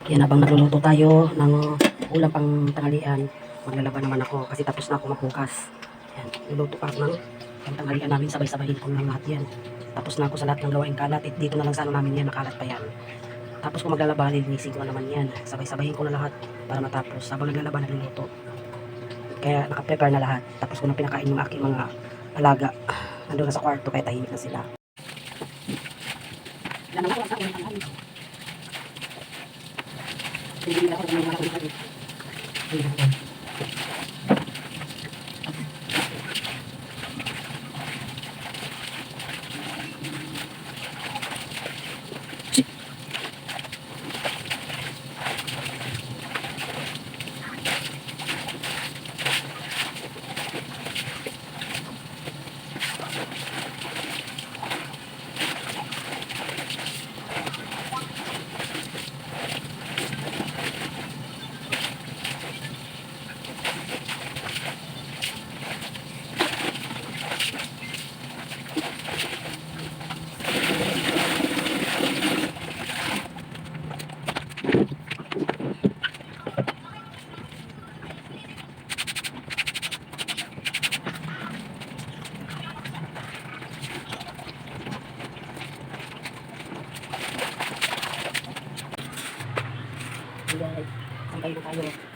Yan, habang nagluluto tayo ng ulam pang tanghalian, maglalaba naman ako kasi tapos na ako magbukas. Yan, luluto pa ako ng pang-tanghalian namin, sabay-sabayin ko lang lahat yan. Tapos na ako sa lahat ng gawaing kalat, dito na lang sa ano namin yan, nakalat pa yan. Tapos kung maglalaba, lilinisin ko na naman yan. Sabay-sabayin ko na lahat para matapos. Habang naglalaba, nagluluto. Kaya nakaprepare na lahat. Tapos ko na pinakain yung aking mga alaga. Nandun na sa kwarto, kaya tahimik na sila. Yan ang sa akin, ang hindi na ako ng mga kapatid. Sambay na tayo.